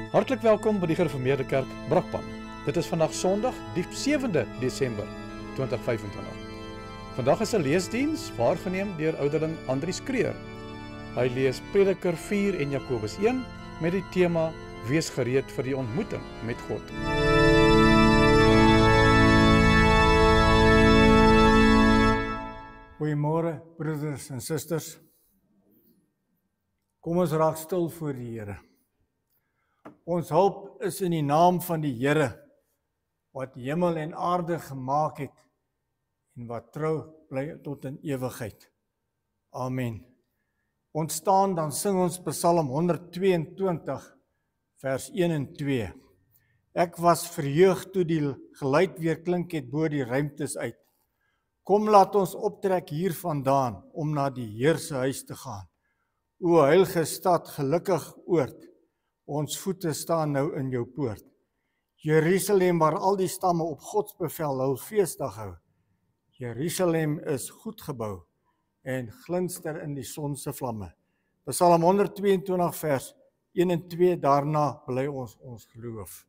Hartlik welkom by die Gereformeerde Kerk Brakpan. Dit is vandag Sondag, die 7de Desember 2025. Vandag is 'n leesdiens waargeneem deur ouderling Andries Kreer. Hy lees Prediker 4 en Jakobus 1 met die tema Wees gereed vir die ontmoeting met God. Goeiemôre broeders en susters. Kom ons raak stil voor die Here. Ons hulp is in die naam van die Here, wat hemel en aarde gemaak het en wat trou bly tot in ewigheid. Amen. Ons staan, dan sing ons Psalm 122, vers 1 en 2. Ek was verheug toe die geluid weer klink het bo die ruimtes uit. Kom laat ons optrek hiervandaan, om na die Heer se huis te gaan. O heilige stad, gelukkig oord, ons voete staan nou in jou poort. Jerusalem, waar al die stamme op Gods bevel hul feesdag hou. Jerusalem is goed gebou en glinster in die son se vlamme. Psalm 122 vers 1 en 2, daarna bely ons geloof.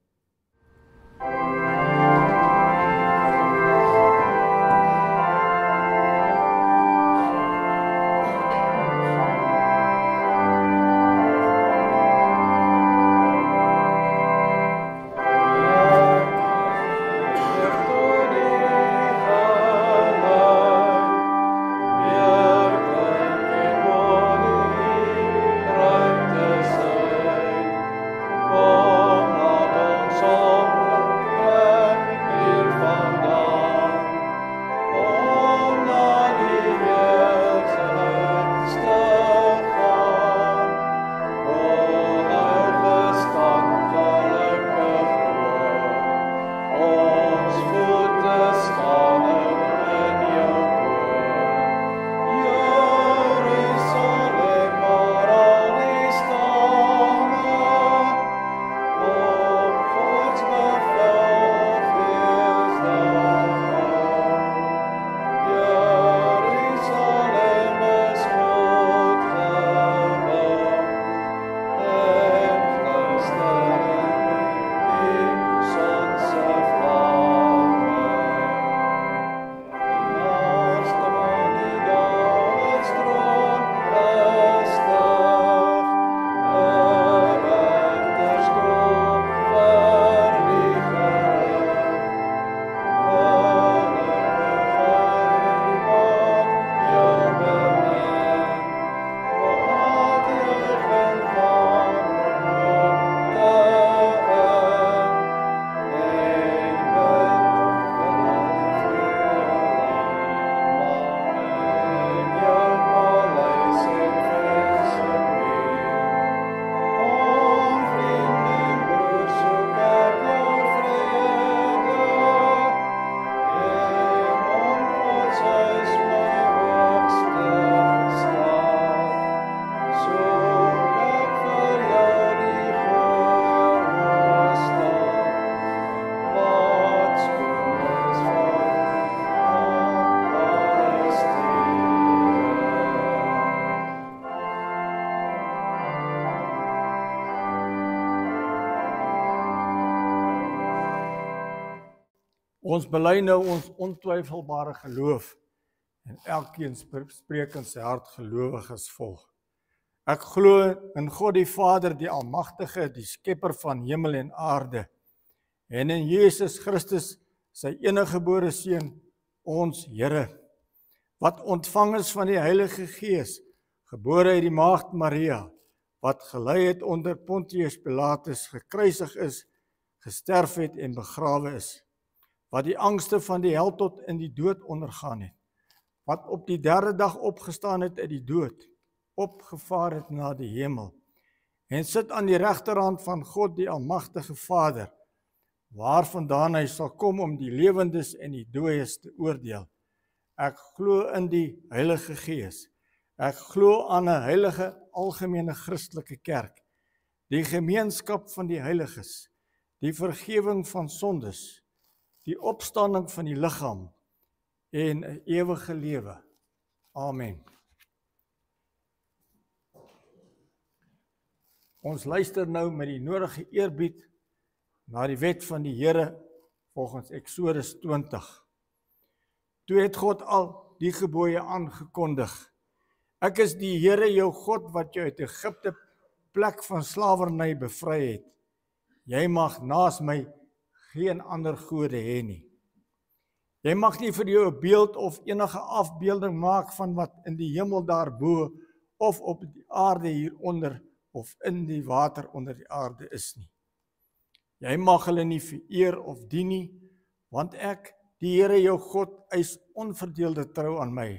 Ons bely nou ons ontwyfelbare geloof en elkeen spreek in sy hart gelowig as volg. Ek glo in God die Vader, die Almagtige, die Skepper van hemel en aarde, en in Jesus Christus, sy eniggebore Seun, ons Here, wat ontvang is van die Heilige Gees, gebore uit die Maagd Maria, wat gelei het onder Pontius Pilatus, gekruisig is, gesterf het en begrawe is, wat die angste van die hel tot in die dood ondergaan het, wat op die 3de dag opgestaan het uit die dood, opgevaar het na die hemel, en sit aan die regterhand van God die Almagtige Vader, waarvandaan hy sal kom om die lewendes en die dooies te oordeel. Ek glo in die Heilige Gees. Ek glo aan 'n heilige algemene Christelike kerk, die gemeenskap van die heiliges, die vergifnis van sondes, die opstanding van die liggaam en 'n ewige lewe. Amen. Ons luister nou met die nodige eerbied na die wet van die Here volgens Eksodus 20. Toe het God al die gebooie aangekondig. Ek is die Here jou God wat jou uit Egipte plek van slawerny bevry het. Jy mag naas my geen ander gode hê nie. Jy mag nie vir jou 'n beeld of enige afbeelding maak van wat in die hemel daarbo of op die aarde hieronder of in die water onder die aarde is nie. Jy mag hulle nie vereer of dien nie, want ek, die Here jou God, eis onverdeelde trou aan my.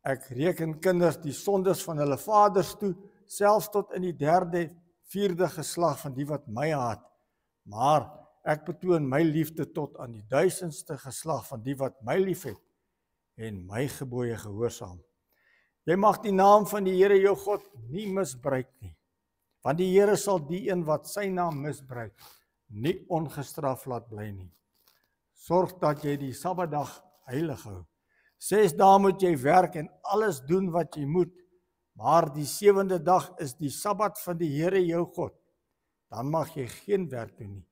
Ek reken kinders die sondes van hulle vaders toe, selfs tot in die 3de, 4de geslag van die wat my haat, maar ek betoon my liefde tot aan die 1000ste geslag van die wat my liefhet en my gebooie gehoorsaam. Jy mag die naam van die Here jou God nie misbruik nie, want die Here sal die een wat sy naam misbruik, nie ongestraf laat bly nie. Sorg dat jy die Sabbatdag heilig hou. 6 dae moet jy werk en alles doen wat jy moet, maar die 7de dag is die Sabbat van die Here jou God. Dan mag jy geen werk doen nie.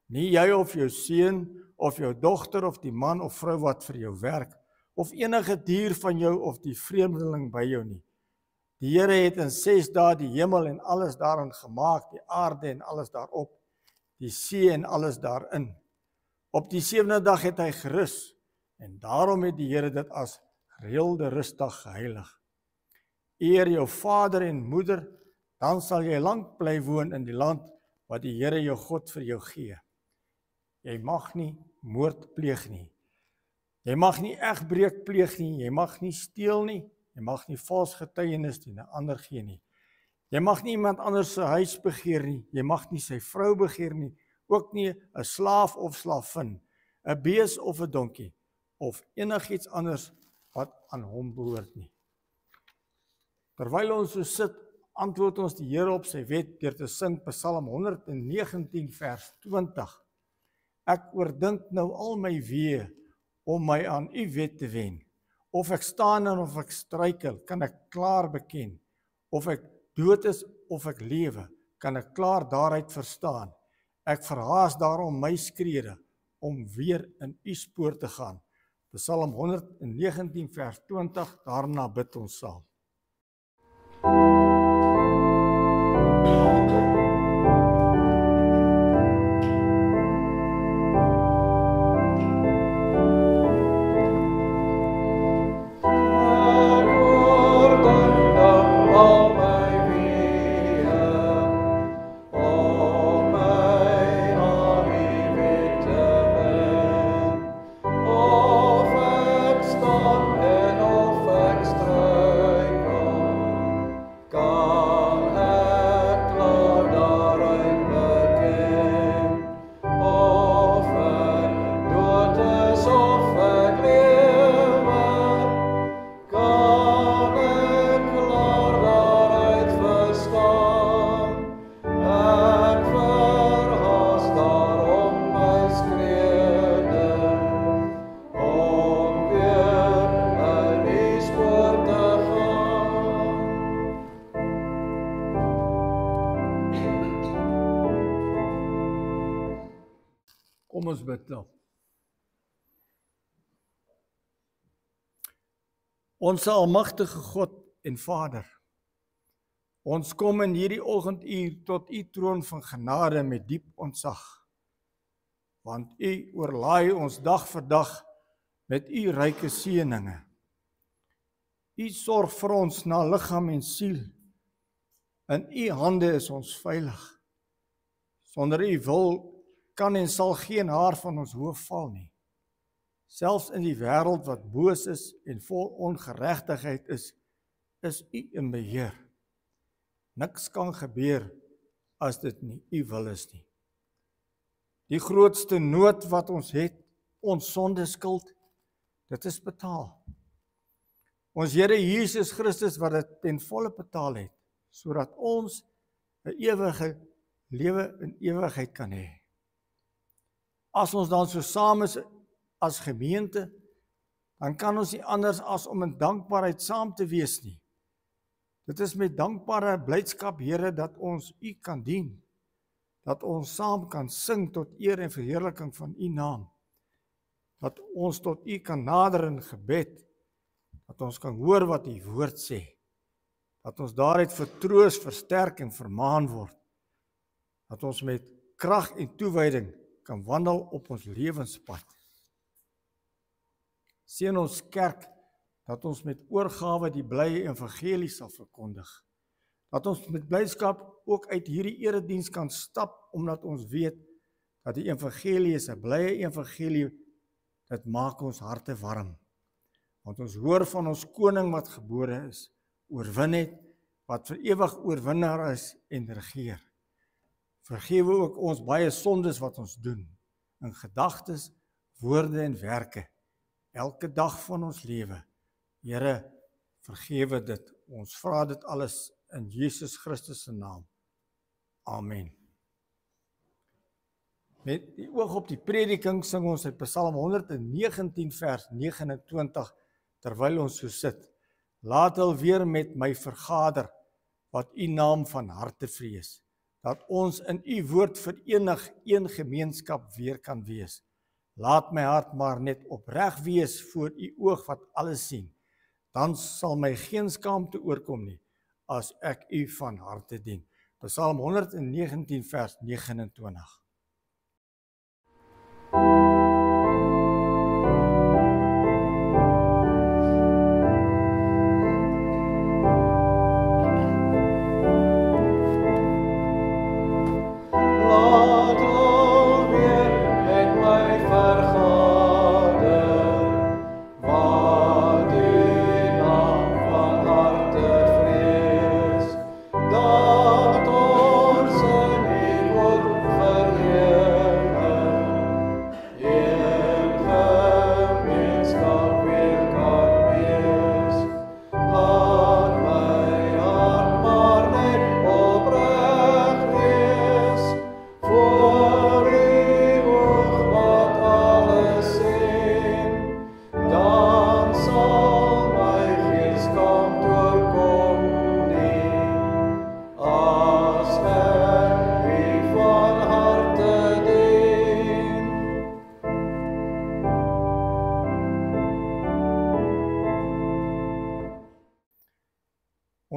Nie jy of jou seun of jou dogter of die man of vrou wat vir jou werk, of enige dier van jou of die vreemdeling by jou nie. Die Here het in 6 dae die hemel en alles daarin gemaak, die aarde en alles daarop, die see en alles daarin. Op die 7de dag het hy gerus, en daarom het die Here dit as gereelde rustdag geheilig. Eer jou vader en moeder, dan sal jy lank bly woon in die land wat die Here jou God vir jou gee. Jy mag nie moord pleeg nie. Jy mag nie egbreek pleeg nie, jy mag nie steel nie, jy mag nie vals getuienis teen 'n ander gee nie. Jy mag nie iemand anders se huis begeer nie, jy mag nie sy vrou begeer nie, ook nie 'n slaaf of slavin, 'n bees of 'n donkie, of enigiets anders wat aan hom behoort nie. Terwyl ons so sit, antwoord ons die Here op sy wet deur te sing Psalm 119 vers 20. Ek oordink nou al my weë om my aan u wet te wen. Of ek staan en of ek struikel, kan ek klaar beken. Of ek dood is of ek lewe, kan ek klaar daaruit verstaan. Ek verhaas daarom my skrede om weer in u spoor te gaan. Psalm 119 vers 20, daarna bid ons saam. Kom ons bid nou. Ons almagtige God en Vader, ons kom in hierdie oggenduur tot u troon van genade met diep ontzag, want u oorlaai ons dag vir dag met u ryke seëninge. U sorg vir ons na liggaam en siel. In u hande is ons veilig. Sonder u wil kan en sal geen haar van ons hoof val nie. Selfs in die wêreld wat boos is en vol ongeregtigheid is u in beheer. Niks kan gebeur as dit nie u wil is nie. Die grootste nood wat ons het, ons sondeskuld, dit is betaal. Ons Here Jesus Christus wat dit ten volle betaal het, sodat ons 'n ewige lewe in ewigheid kan hê. As ons dan so saam is as gemeente, dan kan ons nie anders as om in dankbaarheid saam te wees nie. Dit is met dankbare blydskap, Here, dat ons U kan dien, dat ons saam kan sing tot eer en verheerliking van U naam, dat ons tot U kan nader in gebed, dat ons kan hoor wat U woord sê, dat ons daaruit vertroos, versterk en vermaan word, dat ons met krag en toewyding kan wandel op ons lewenspad. Seën ons kerk, dat ons met oorgawe die blye evangelie sal verkondig. Dat ons met blydskap ook uit hierdie erediens kan stap, omdat ons weet dat die evangelie is 'n blye evangelie, dit maak ons harte warm. Want ons hoor van ons koning wat gebore is, oorwin het, wat vir ewig oorwinnaar is en regeer. Vergewe ook ons baie sondes wat ons doen, in gedagtes, woorde en werke, elke dag van ons lewe. Here, vergewe dit. Ons vra dit alles in Jesus Christus se naam. Amen. Met die oog op die prediking sing ons uit Psalm 119 vers 29 terwyl ons so sit. Laat hulle weer met my vergader wat U naam van harte vrees, dat ons in U woord verenig een gemeenskap weer kan wees. Laat my hart maar net opreg wees voor U oog wat alles sien. Dan sal my geen skaamte oorkom nie, as ek U van harte dien. Psalm 119 vers 29.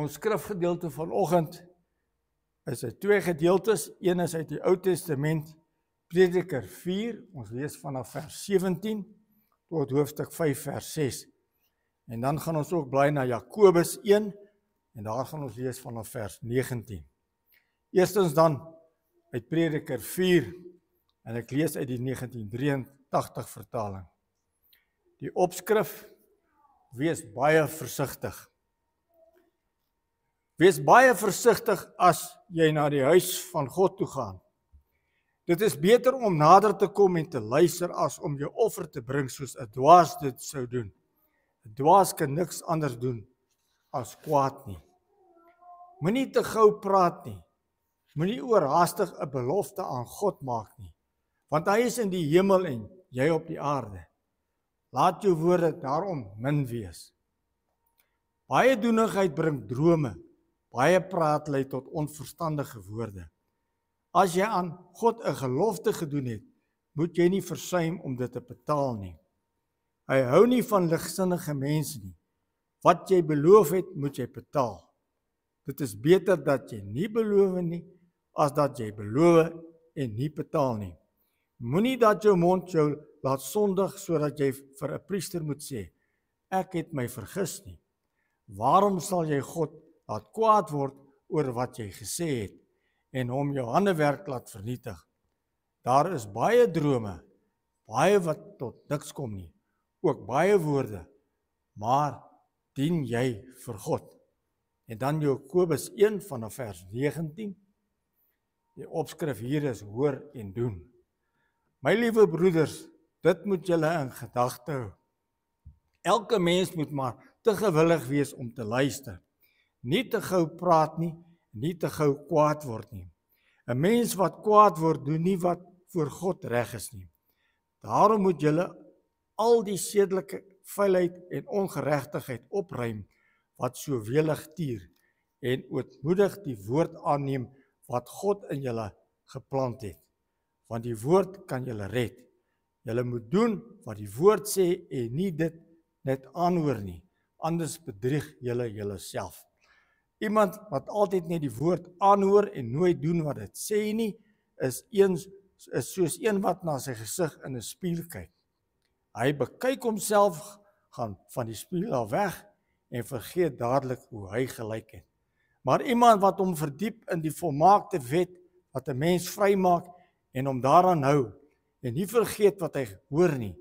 Ons skrifgedeelte vanoggend is uit twee gedeeltes. Een is uit die Ou Testament, Prediker 4, ons lees vanaf vers 17 tot hoofstuk 5 vers 6. En dan gaan ons ook bly na Jakobus 1 en daar gaan ons lees vanaf vers 19. Eerstens dan uit Prediker 4 en ek lees uit die 1983 vertaling. Die opskrif: wees baie versigtig. Wees baie versigtig as jy na die huis van God toe gaan. Dit is beter om nader te kom en te luister as om jou offer te bring soos 'n dwaas dit sou doen. 'n Dwaas kan niks anders doen as kwaad nie. Moenie te gou praat nie. Moenie oorhaastig 'n belofte aan God maak nie, want hy is in die hemel en jy op die aarde. Laat jou woorde daarom min wees. Baie doenigheid bring drome. Baie praat lei tot onverstandige woorde. As jy aan God 'n gelofte gedoen het, moet jy nie versuim om dit te betaal nie. Hy hou nie van ligsinnige mense nie. Wat jy beloof het, moet jy betaal. Dit is beter dat jy nie beloof nie, as dat jy beloof en nie betaal nie. Moenie dat jou mond jou laat sondig, sodat jy vir 'n priester moet sê, ek het my vergis nie. Waarom sal jy God laat kwaad word oor wat jy gesê het en hom jou handewerk laat vernietig? Daar is baie drome, baie wat tot niks kom nie, ook baie woorde, maar dien jy vir God? En dan Jakobus 1 vanaf vers 19. Die opskrif hier is hoor en doen. My liewe broeders, dit moet julle in gedagte hou. Elke mens moet maar te gewillig wees om te luister. Nie te gou praat nie, nie te gou kwaad word nie. 'n Mens wat kwaad word, doen nie wat voor God reg is nie. Daarom moet julle al die sedelike vuilheid en ongeregtigheid opruim wat so welig tier, en ootmoedig die woord aanneem wat God in julle geplant het. Want die woord kan julle red. Julle moet doen wat die woord sê en nie dit net aanhoor nie, anders bedrieg julle julleself. Iemand wat altyd net die woord aanhoor en nooit doen wat dit sê nie, is soos een wat na sy gesig in 'n spieël kyk. Hy bekyk homself, gaan van die spieël af weg en vergeet dadelik hoe hy gelyk het. Maar iemand wat hom verdiep in die volmaakte wet wat 'n mens vrymaak en hom daaraan hou en nie vergeet wat hy hoor nie,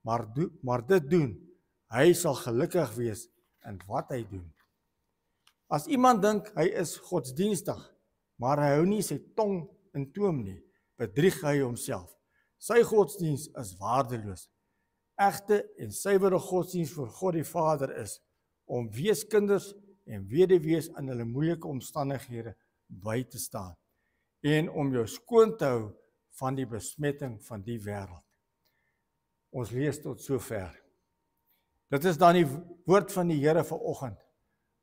maar dit doen, hy sal gelukkig wees in wat hy doen. As iemand dink hy is godsdienstig, maar hy hou nie sy tong in toom nie, bedrieg hy homself. Sy godsdienst is waardeloos. Egte en suiwere godsdienst voor God die Vader is om weeskinders en weduwees in hulle moeilike omstandighede by te staan en om jou skoon te hou van die besmetting van die wêreld. Ons lees tot sover. Dit is dan die woord van die Here vanoggend.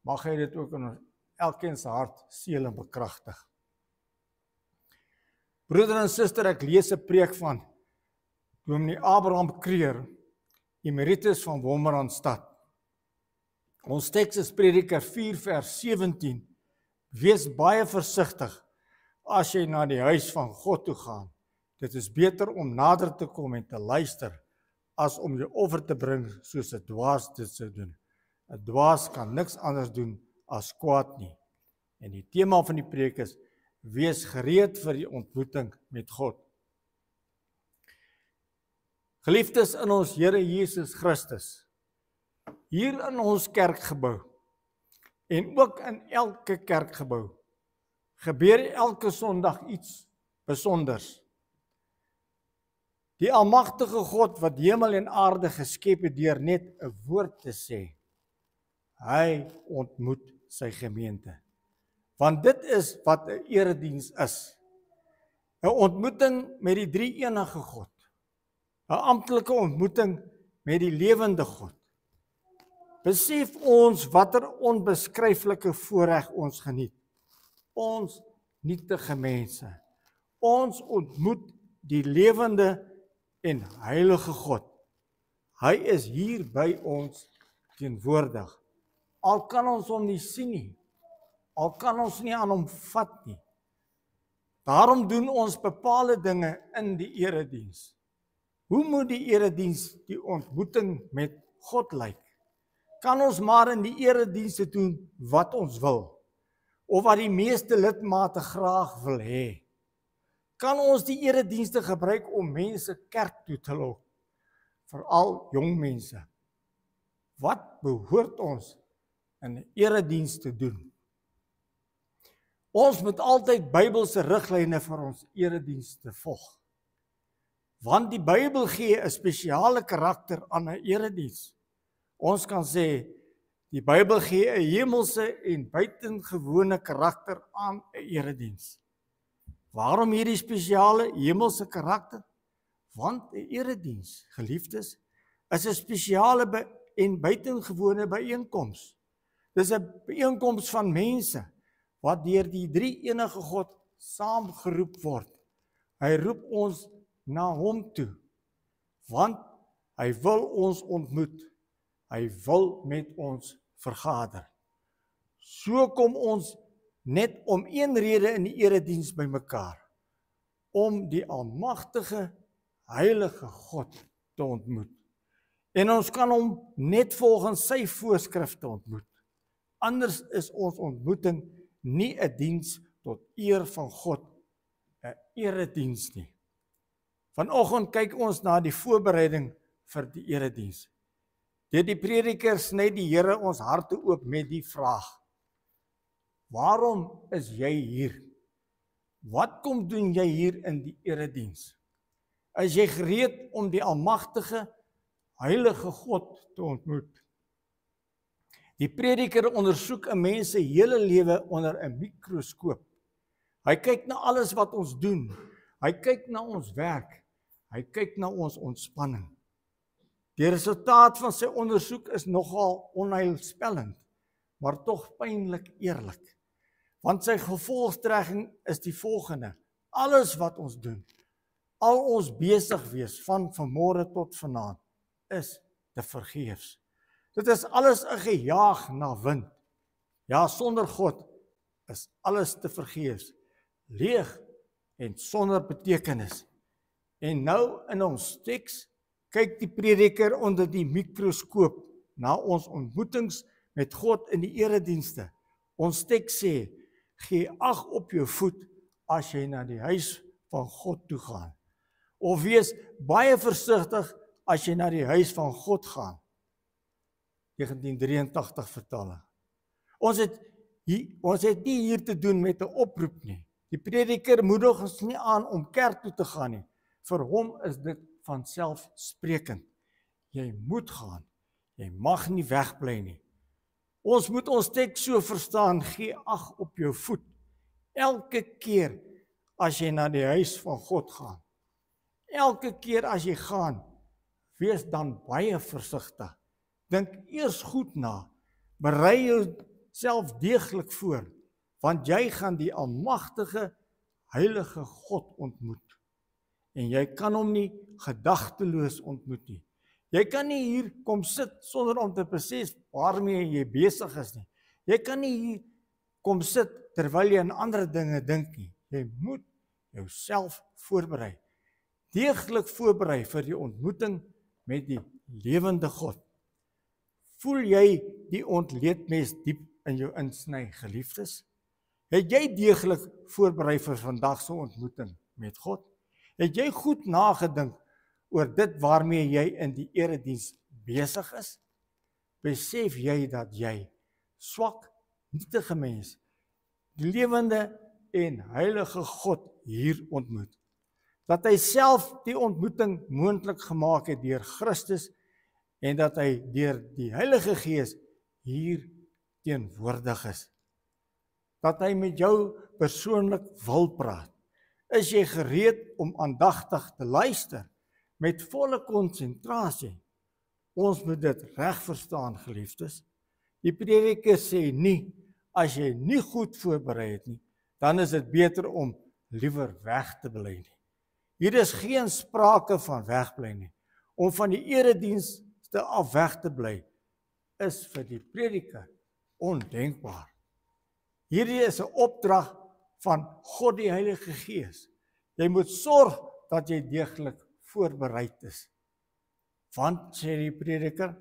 Mag hy dit ook in elkeen se hart seël en bekragtig. Broeder en suster, ek lees 'n preek van Dominee Abraham Kreer, emeritus van Wolmaranstad. Ons teks is Prediker 4 vers 17. Wees baie versigtig as jy na die huis van God toe gaan. Dit is beter om nader te kom en te luister as om jou offer te bring soos 'n dwaas dit sou doen. 'n Dwaas kan niks anders doen as kwaad nie. En die tema van die preek is: wees gereed vir die ontmoeting met God. Geliefdes in ons Here Jesus Christus, hier in ons kerkgebou en ook in elke kerkgebou gebeur elke Sondag iets besonders. Die almagtige God wat hemel en aarde geskep het deur net 'n woord te sê, hy ontmoet sy gemeente. Want dit is wat 'n erediens is. 'n Ontmoeting met die drie-enige God. 'n Amptelike ontmoeting met die lewende God. Besef ons watter onbeskryflike voorreg ons geniet. Ons nietige mense. Ons ontmoet die lewende en heilige God. Hy is hier by ons teenwoordig. Al kan ons hom nie sien nie. Al kan ons nie aan hom vat nie. Daarom doen ons bepaalde dinge in die erediens. Hoe moet die erediens, die ontmoeting met God lyk? Kan ons maar in die eredienste doen wat ons wil? Of wat die meeste lidmate graag wil hê? Kan ons die eredienste gebruik om mense kerk toe te lok? Veral jong mense. Wat behoort ons in 'n erediens te doen? Ons moet altyd Bybelse riglyne vir ons eredienste volg. Want die Bybel gee 'n spesiale karakter aan 'n erediens. Ons kan sê, die Bybel gee 'n hemelse en buitengewone karakter aan 'n erediens. Waarom hierdie spesiale hemelse karakter? Want 'n erediens, geliefdes, is 'n spesiale en buitengewone byeenkoms. Dis 'n byeenkoms van mense wat deur die drie-enige God saamgeroep word. Hy roep ons na hom toe, want hy wil ons ontmoet. Hy wil met ons vergader. So kom ons net om een rede in die erediens bymekaar, om die almagtige, heilige God te ontmoet. En ons kan hom net volgens sy voorskrifte ontmoet. Anders is ons ontmoeting nie 'n diens tot eer van God, 'n erediens nie. Vanoggend kyk ons na die voorbereiding vir die erediens. Deur die prediker sny die Here ons harte oop met die vraag: waarom is jy hier? Wat kom doen jy hier in die erediens? Is jy gereed om die almagtige, heilige God te ontmoet? Die prediker ondersoek 'n mens se hele lewe onder 'n mikroskoop. Hy kyk na alles wat ons doen. Hy kyk na ons werk. Hy kyk na ons ontspanning. Die resultaat van sy ondersoek is nogal onheilspellend, maar tog pynlik eerlik. Want sy gevolgtrekking is die volgende: alles wat ons doen, al ons besig wees van vanmôre tot vanaand, is te vergeefs. Dit is alles 'n gejaag na wind. Ja, sonder God is alles te vergeefs, leeg en sonder betekenis. En nou in ons teks kyk die prediker onder die mikroskoop na ons ontmoetings met God in die eredienste. Ons teks sê: gee ag op jou voet as jy na die huis van God toe gaan. Of wees baie versigtig as jy na die huis van God gaan. 1983 vertaling. Ons het nie hier te doen met 'n oproep nie. Die prediker moedig ons nie aan om kerk toe te gaan nie. Vir hom is dit van selfsprekend. Jy moet gaan. Jy mag nie wegbly nie. Ons moet ons teks so verstaan: gee ag op jou voet. Elke keer as jy na die huis van God gaan. Elke keer as jy gaan, wees dan baie versigtig. Dink eers goed na. Berei jouself deeglik voor, want jy gaan die almagtige, heilige God ontmoet. En jy kan hom nie gedagteloos ontmoet nie. Jy kan nie hier kom sit sonder om te besef waarmee jy besig is nie. Jy kan nie hier kom sit terwyl jy aan ander dinge dink nie. Jy moet jouself voorberei. Deeglik voorberei vir die ontmoeting met die lewende God. Voel jy die ontleedmes diep in jou insny, geliefdes? Het jy deeglik voorberei vir vandag se ontmoeting met God? Het jy goed nagedink oor dit waarmee jy in die erediens besig is? Besef jy dat jy swak, nietige mens, die lewende en heilige God hier ontmoet? Dat hy self die ontmoeting moontlik gemaak het deur Christus en dat hy deur die Heilige Gees hier teenwoordig is. Dat hy met jou persoonlik wil praat. Is jy gereed om aandagtig te luister met volle konsentrasie? Ons moet dit reg verstaan, geliefdes. Die prediker sê nie, as jy nie goed voorberei het nie, dan is dit beter om liewer weg te bly nie. Hier is geen sprake van wegbly nie. Om van die eredienste af weg te bly, is vir die prediker ondenkbaar. Hierdie is 'n opdrag van God die Heilige Gees. Jy moet sorg dat jy deeglik voorberei is. Want, sê die prediker,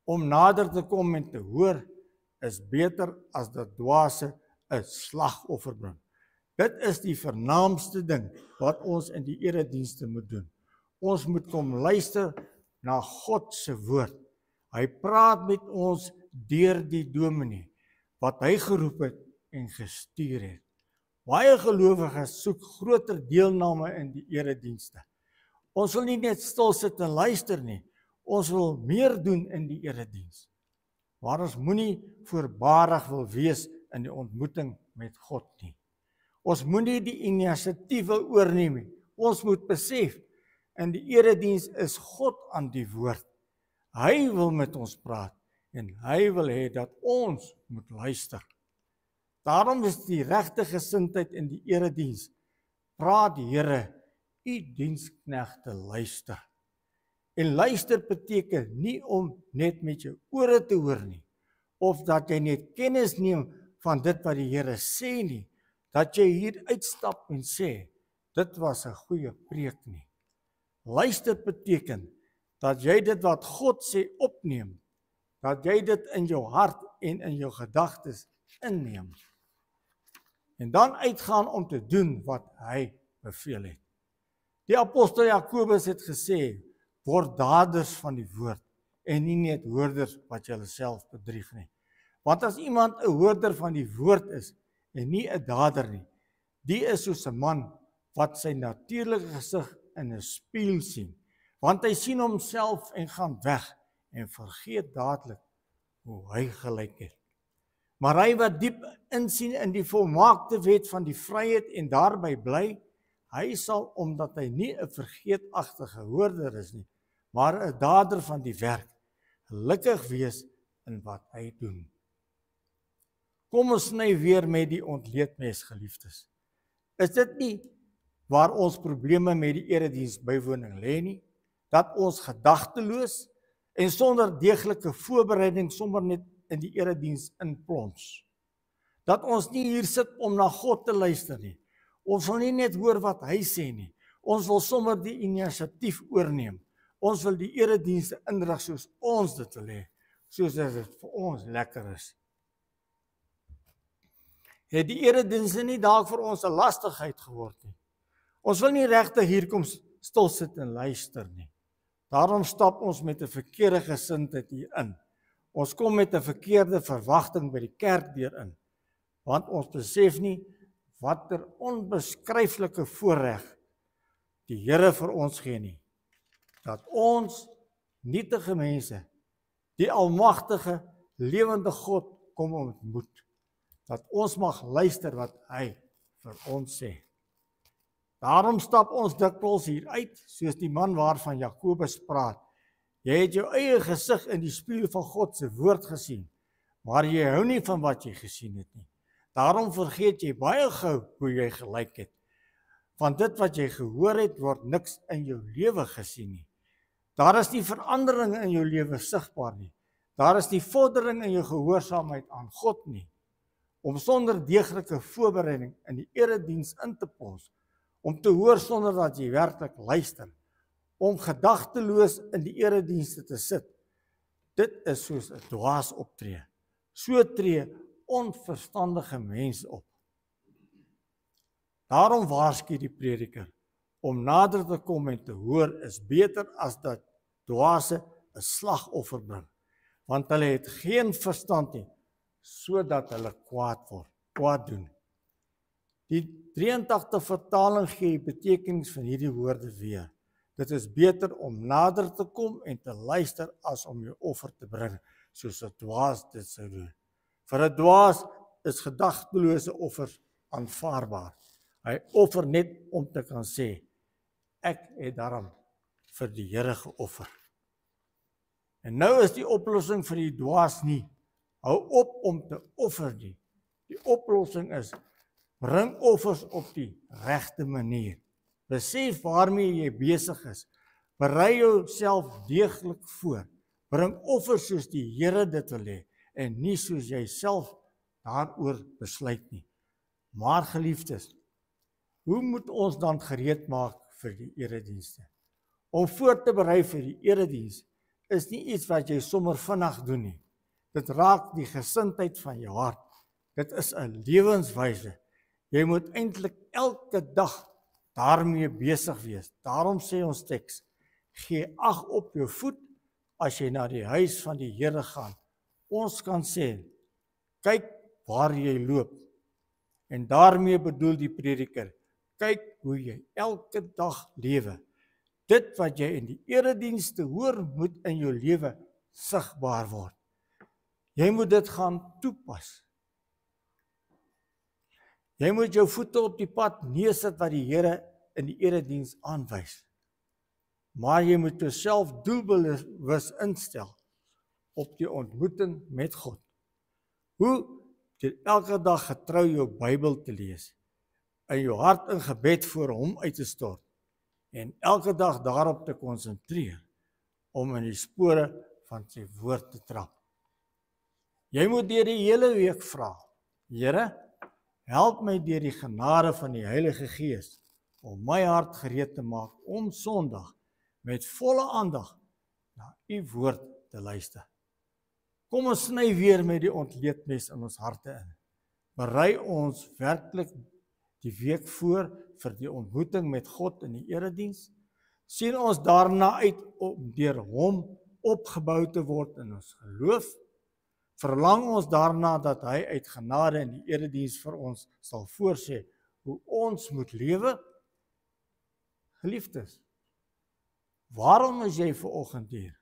om nader te kom en te hoor, is beter as dat dwaase 'n slagoffer bring. Dit is die vernaamste ding wat ons in die eredienste moet doen. Ons moet kom luister na God se woord. Hy praat met ons deur die dominee wat hy geroep het en gestuur het. Baie gelowiges soek groter deelname in die eredienste. Ons wil nie net stil sit en luister nie. Ons wil meer doen in die erediens. Maar ons moenie voorbarig wil wees in die ontmoeting met God nie. Ons moenie die inisiatief wil oorneem nie. Ons moet besef, in die erediens is God aan die woord. Hy wil met ons praat en hy wil hê dat ons moet luister. Daarom is die regte gesindheid in die erediens. Praat Here, u diensknegte luister. En luister beteken nie om net met jou ore te hoor nie, of dat jy net kennis neem van dit wat die Here sê nie, dat jy hier uitstap en sê, dit was 'n goeie preek nie. Luister beteken dat jy dit wat God sê opneem, dat jy dit in jou hart en in jou gedagtes inneem. En dan uitgaan om te doen wat hy beveel het. Die apostel Jakobus het gesê, word daders van die woord en nie net hoorders wat julleself bedrieg nie. Want as iemand 'n hoorder van die woord is en nie 'n dader nie, die is soos 'n man wat sy natuurlike gesig in 'n spieël sien, want hy sien homself en gaan weg en vergeet dadelik hoe hy gelyk het. Maar hy wat diep insien in die volmaakte wet van die vryheid en daarby bly, hy sal, omdat hy nie 'n vergeetagtige hoorder is nie, maar 'n dader van die werk, gelukkig wees in wat hy doen. Kom ons sny weer met die ontleedmes, geliefdes. Is dit nie waar ons probleme met die erediens bywoning lê nie? Dat ons gedagteloos en sonder deeglike voorbereiding sommer net in die erediens inplons. Dat ons nie hier sit om na God te luister nie. Ons wil nie net hoor wat hy sê nie. Ons wil sommer die inisiatief oorneem. Ons wil die eredienste inrig soos ons dit wil hê, soos dit vir ons lekker is. Het die eredienste nie dalk vir ons 'n lastigheid geword nie? Ons wil nie regtig hier kom stil sit en luister nie. Daarom stap ons met 'n verkeerde gesindheid hier in. Ons kom met 'n verkeerde verwagting by die kerkdeur in, want ons besef nie watter onbeskryflike voorreg die Here vir ons gee nie, dat ons nietige mense die almagtige lewende God kom ontmoet, dat ons mag luister wat hy vir ons sê. Daarom stap ons dikwels hier uit, soos die man waarvan Jakobus praat. Jy het jou eie gesig in die spieël van God se woord gesien, maar jy hou nie van wat jy gesien het nie. Daarom vergeet jy baie gou hoe jy gelyk het. Van dit wat jy gehoor het, word niks in jou lewe gesien nie. Daar is nie verandering in jou lewe sigbaar nie. Daar is nie vordering in jou gehoorsaamheid aan God nie. Om sonder deeglike voorbereiding in die erediens in te plons, om te hoor sonder dat jy werklik luister, om gedagteloos in die eredienste te sit, dit is soos 'n dwaas optree. So tree onverstandige mense op. Daarom waarsku die prediker, om nader te kom en te hoor is beter as dat dwaase 'n slagoffer bring, want hulle het geen verstand nie, sodat hulle kwaad doen. Die 83 vertaling gee die betekenis van hierdie woorde weer. Dit is beter om nader te kom en te luister as om jou offer te bring, soos 'n dwaas dit sou doen. Vir 'n dwaas is gedagtelose offers aanvaarbaar. Hy offer net om te kan sê, ek het daarom vir die Here geoffer. En nou is die oplossing vir die dwaas nie, hou op om te offer nie. Die oplossing is, bring offers op die regte manier. Besef waarmee jy besig is. Berei jouself deeglik voor. Bring offers soos die Here dit wil hê en nie soos jy self daaroor besluit nie. Maar geliefdes, hoe moet ons dan gereed maak vir die eredienste? Om voor te berei vir die erediens is nie iets wat jy sommer vinnig doen nie. Dit raak die gesindheid van jou hart. Dit is 'n lewenswyse. Jy moet eintlik elke dag daarmee besig wees. Daarom sê ons teks, gee ag op jou voet as jy na die huis van die Here gaan. Ons kan sê, kyk waar jy loop. En daarmee bedoel die prediker, kyk hoe jy elke dag lewe. Dit wat jy in die eredienste hoor, moet in jou lewe sigbaar word. Jy moet dit gaan toepas. Jy moet jou voete op die pad neersit wat die Here in die erediens aanwys. Maar jy moet jouself doelbewus instel op die ontmoeting met God. Hoe? Deur elke dag getrou jou Bybel te lees, in jou hart in gebed voor hom uit te stort en elke dag daarop te konsentreer om in die spore van sy woord te trap. Jy moet deur die hele week vra, Here, help my deur die genade van die Heilige Gees om my hart gereed te maak om Sondag met volle aandag na u woord te luister. Kom ons sny weer met die ontleedmes in ons harte in. Berei ons werklik die week voor vir die ontmoeting met God in die erediens. Sien ons daarna uit om deur hom opgebou te word in ons geloof. Verlang ons daarna dat hy uit genade in die erediens vir ons sal voorsê hoe ons moet lewe. Geliefdes, waarom is jy vanoggend hier?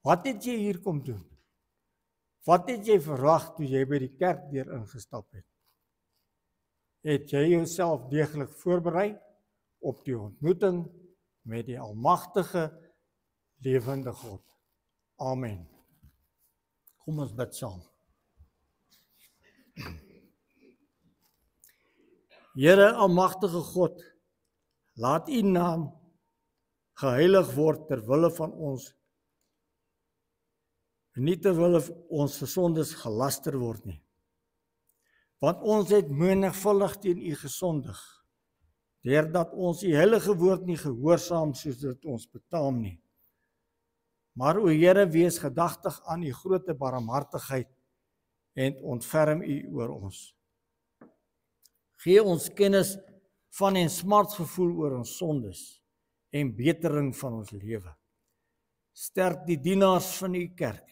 Wat het jy hier kom doen? Wat het jy verwag toe jy by die kerkdeur ingestap het? Het jy jouself deeglik voorberei op die ontmoeting met die almagtige lewende God? Amen. Kom ons bid saam. Here almagtige God, laat U naam geheilig word ter wille van ons, en nie ter wille ons sondes gelaster word nie. Want ons het menigvuldig teen U gesondig, deurdat ons U heilige woord nie gehoorsaam soos dit ons betaam nie. Maar o Here, wees gedagtig aan U groote barmhartigheid en ontferm U oor ons. Gee ons kennis van en smartgevoel oor ons sondes en betering van ons lewe. Sterk die dienaars van U kerk,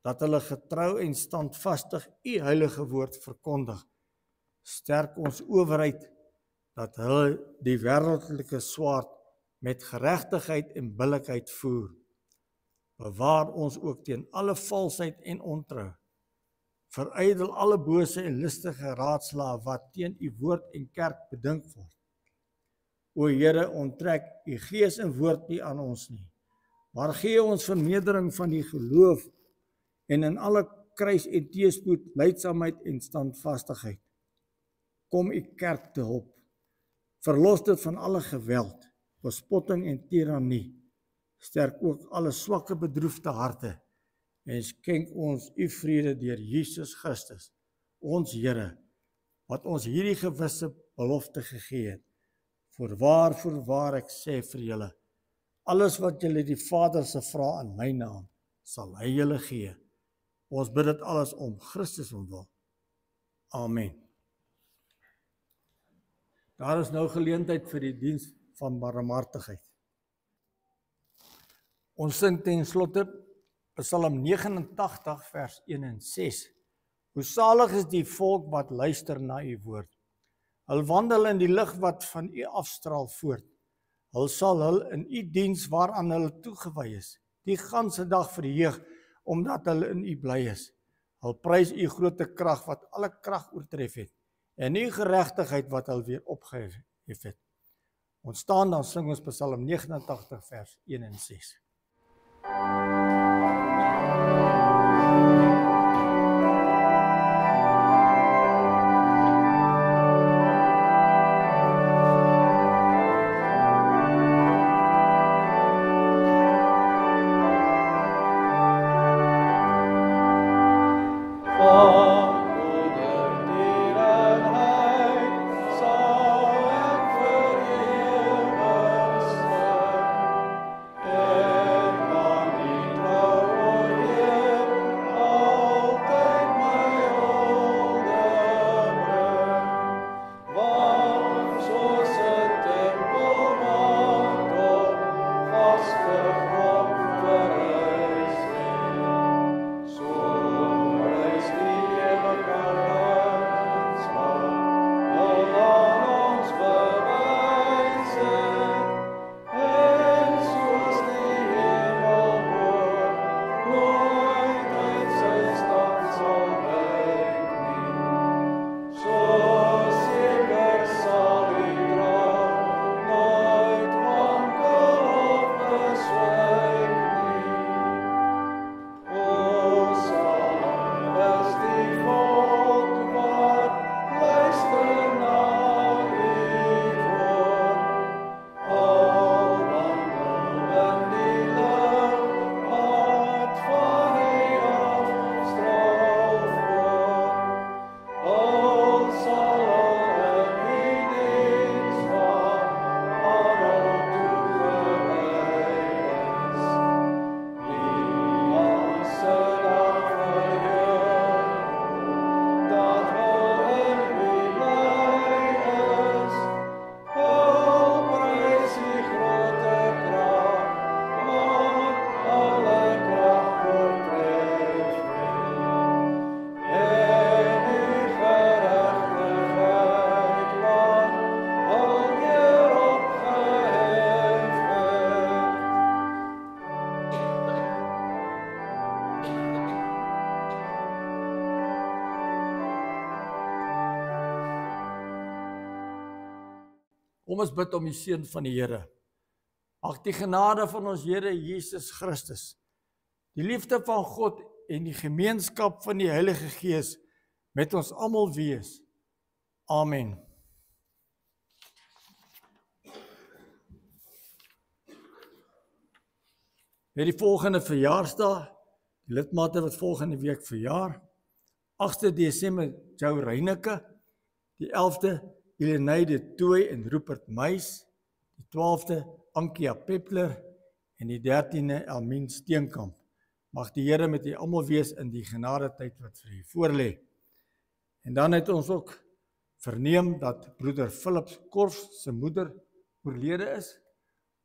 dat hulle getrou en standvastig U heilige woord verkondig. Sterk ons owerheid, dat hulle die wêreldlike swaard met geregtigheid en billikheid voer. Bewaar ons ook teen alle valsheid en ontrou. Verydel alle bose en listige raadslae wat teen U woord en kerk bedink word. O Here, onttrek U gees en woord nie aan ons nie, maar gee ons vermeerdering van die geloof en in alle kruis en teëspoed, lydsaamheid en standvastigheid. Kom U kerk te hulp. Verlos dit van alle geweld, bespotting en tirannie. Sterk ook alle swakke bedroefde harte en skenk ons U vrede deur Jesus Christus, ons Here, wat ons hierdie gewisse belofte gegee het. Voorwaar ek sê vir julle, alles wat julle die Vader se vra in my naam, sal hy julle gee. Ons bid dit alles om Christus ontwil. Amen. Daar is nou geleentheid vir die diens van barmhartigheid. Ons sing ten slotte Psalm 89 vers 1 en 6. Hoe salig is die volk wat luister na U woord. Hulle wandel in die lig wat van U afstraal voort. Hulle sal hul in U diens waaraan hulle toegewy is, die ganse dag verheug, omdat hulle in U bly is. Hulle prys U groote krag wat alle krag oortref het, en U geregtigheid wat hulle weer opgehef het. Ons staan dan sing ons Psalm 89 vers 1 en 6. Kom ons bid om die seën van die Here. Mag die genade van ons Here Jesus Christus, die liefde van God en die gemeenskap van die Heilige Gees met ons almal wees. Amen. Met die volgende verjaarsdag, die lidmate wat volgende week verjaar, 8de Desember Jou Reyneke, die 11de Eleneide Tooi en Rupert Meis, die 12de Ankia Peppler en die 13de Elmien Steenkamp. Mag die Here met u almal wees in die genadetyd wat vir u voorlê. En dan het ons ook verneem dat broeder Philip Korf se moeder oorlede is.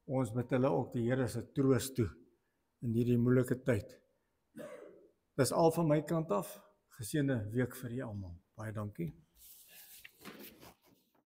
Ons met hulle ook die Here se troos toe in hierdie moeilike tyd. Dis al van my kant af. Geseënde week vir julle almal. Baie dankie.